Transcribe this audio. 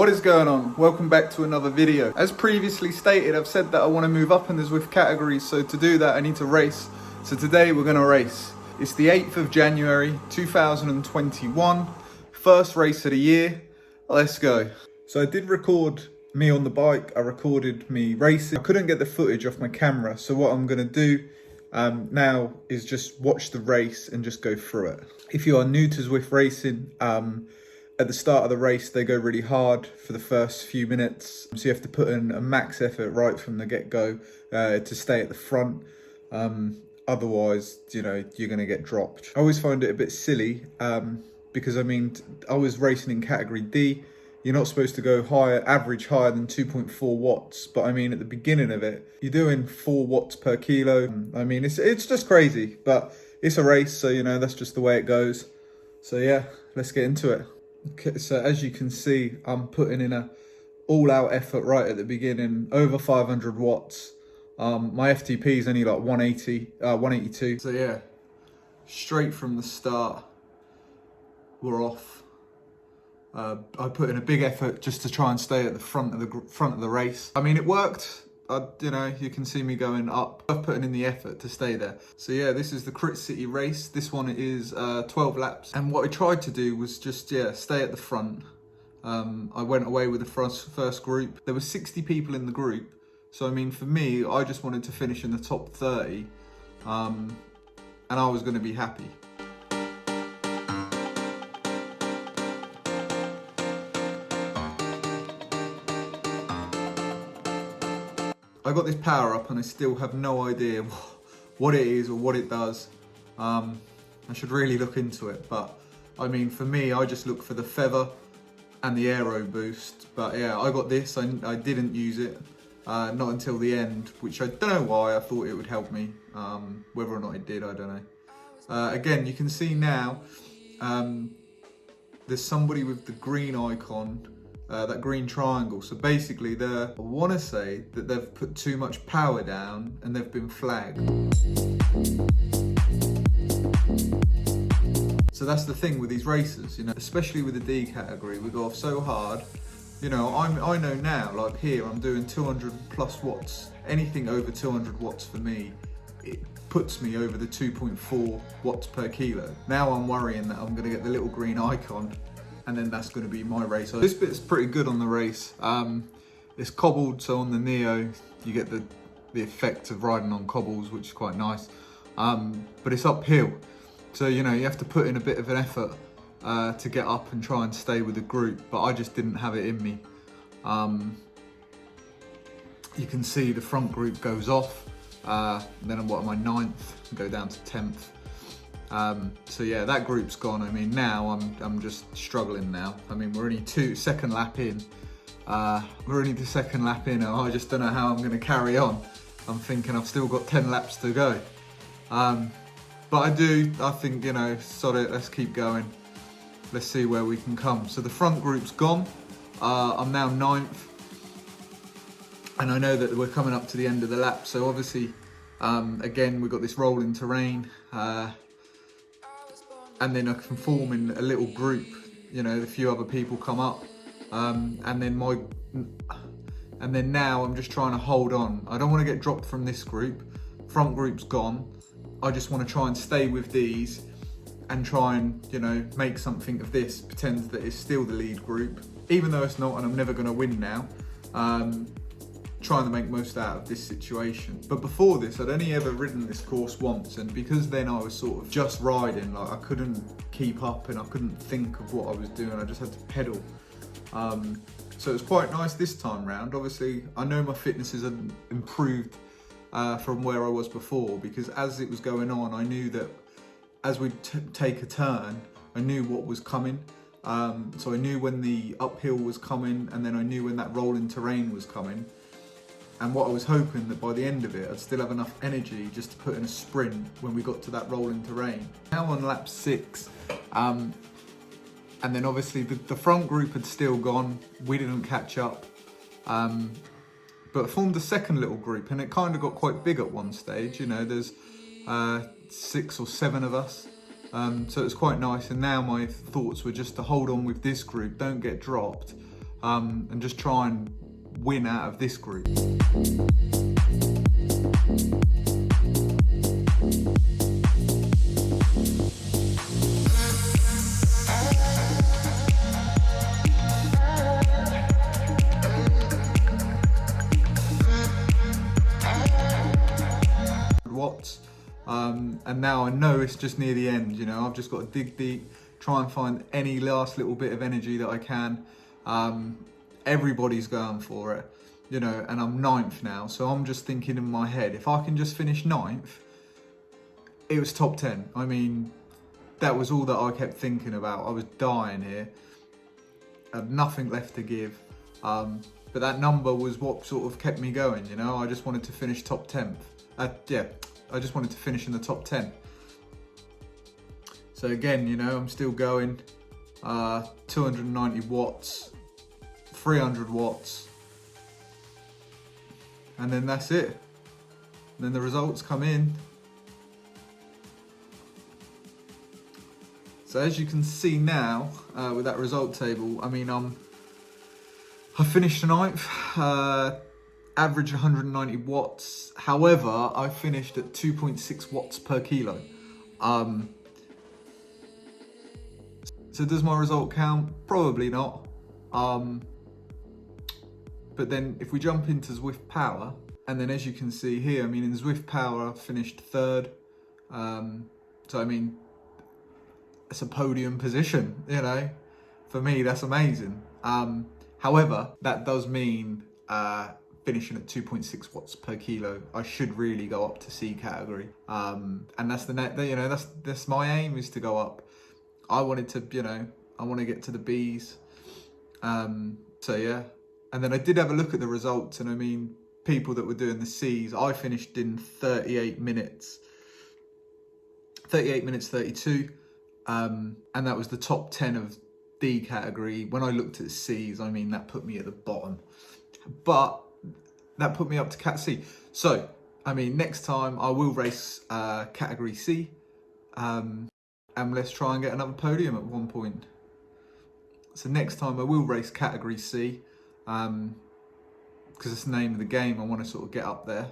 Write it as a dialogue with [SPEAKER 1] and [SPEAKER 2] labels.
[SPEAKER 1] What is going on? Welcome back to another video. As previously stated, I've said that I want to move up in the Zwift categories, so to do that I need to race. So today we're going to race. It's the 8th of January 2021, first race of the year. Let's go. So I did record me on the bike, I recorded me racing. I couldn't get the footage off my camera, so what I'm going to do now is just watch the race and just go through it. If you are new to Zwift racing, at the start of the race, they go really hard for the first few minutes. So you have to put in a max effort right from the get-go to stay at the front. Otherwise, you know, you're going to get dropped. I always find it a bit silly because, I mean, I was racing in category D. You're not supposed to go higher, average higher than 2.4 watts. But I mean, at the beginning of it, you're doing 4 watts per kilo. I mean, it's just crazy, but it's a race. So, you know, that's just the way it goes. So yeah, let's get into it. Okay, so as you can see, I'm putting in a all-out effort right at the beginning, over 500 watts. My FTP is only like 182. So yeah, straight from the start, we're off. I put in a big effort just to try and stay at the front of the race. I mean, it worked. You know, you can see me going up. I've put in the effort to stay there. So yeah, this is the Crit City race. This one is 12 laps. And what I tried to do was just, yeah, stay at the front. I went away with the first group. There were 60 people in the group. So, I mean, for me, I just wanted to finish in the top 30. And I was going to be happy. I got this power up and I still have no idea what it is or what it does. I should really look into it, but I mean, for me, I just look for the feather and the aero boost. But yeah, I got this, I didn't use it, not until the end, which I don't know why. I thought it would help me. Whether or not it did, I don't know. Again, you can see now, there's somebody with the green icon, that green triangle. So basically, I want to say that they've put too much power down and they've been flagged. So that's the thing with these races, you know, especially with the D category, we go off so hard. You know, I know now, like here, I'm doing 200 plus watts. Anything over 200 watts for me, it puts me over the 2.4 watts per kilo. Now I'm worrying that I'm gonna get the little green icon and then that's going to be my race. So this bit's pretty good on the race. It's cobbled, so on the Neo you get the effect of riding on cobbles, which is quite nice. But it's uphill, so you know you have to put in a bit of an effort to get up and try and stay with the group. But I just didn't have it in me. You can see the front group goes off. Then I'm what, am I 9th? Go down to 10th. So yeah, that group's gone. I mean, now I'm just struggling now. I mean, we're only second lap in. We're only the second lap in, and I just don't know how I'm going to carry on. I'm thinking I've still got 10 laps to go. But I think, you know, sod it, let's keep going. Let's see where we can come. So the front group's gone. I'm now 9th. And I know that we're coming up to the end of the lap. So obviously, again, we've got this rolling terrain. And then I can form in a little group, you know, a few other people come up, and then now I'm just trying to hold on. I don't want to get dropped from this group. Front group's gone. I just want to try and stay with these and try and, you know, make something of this, pretend that it's still the lead group, even though it's not, and I'm never going to win now. Trying to make most out of this situation. But before this, I'd only ever ridden this course once, and because then I was sort of just riding, like I couldn't keep up and I couldn't think of what I was doing, I just had to pedal. So it was quite nice this time round. Obviously, I know my fitness has improved from where I was before, because as it was going on, I knew that as we take a turn, I knew what was coming. So I knew when the uphill was coming, and then I knew when that rolling terrain was coming. And what I was hoping that by the end of it, I'd still have enough energy just to put in a sprint when we got to that rolling terrain. Now on lap 6, and then obviously the front group had still gone. We didn't catch up, but formed a second little group, and it kind of got quite big at one stage. You know, there's 6 or 7 of us. So it was quite nice, and now my thoughts were just to hold on with this group, don't get dropped, and just try and win out of this group. Watts, and now I know it's just near the end. You know, I've just got to dig deep, try and find any last little bit of energy that I can. Everybody's going for it, you know, and I'm 9th now, so I'm just thinking in my head, if I can just finish 9th, it was top 10. I mean, that was all that I kept thinking about. I was dying here. I had nothing left to give. But that number was what sort of kept me going, you know. I just wanted to finish top 10th. Yeah, I just wanted to finish in the top 10. So again, you know, I'm still going. 290 watts, 300 watts, and then that's it. And then the results come in. So as you can see now, with that result table, I mean, I finished 9th, average 190 watts. However, I finished at 2.6 watts per kilo. So does my result count? Probably not. But then if we jump into Zwift Power, and then as you can see here, I mean, in Zwift Power, I finished 3rd. So I mean, it's a podium position, you know. For me, that's amazing. However, that does mean finishing at 2.6 watts per kilo. I should really go up to C category. And that's you know, that's my aim, is to go up. I wanted to, you know, I want to get to the Bs. So yeah. And then I did have a look at the results, and I mean, people that were doing the Cs, I finished in 38 minutes 32. And that was the top 10 of D category. When I looked at Cs, I mean, that put me at the bottom. But that put me up to Cat C. So, I mean, next time I will race category C. And let's try and get another podium at one point. So next time I will race category C, because it's the name of the game. I want to sort of get up there.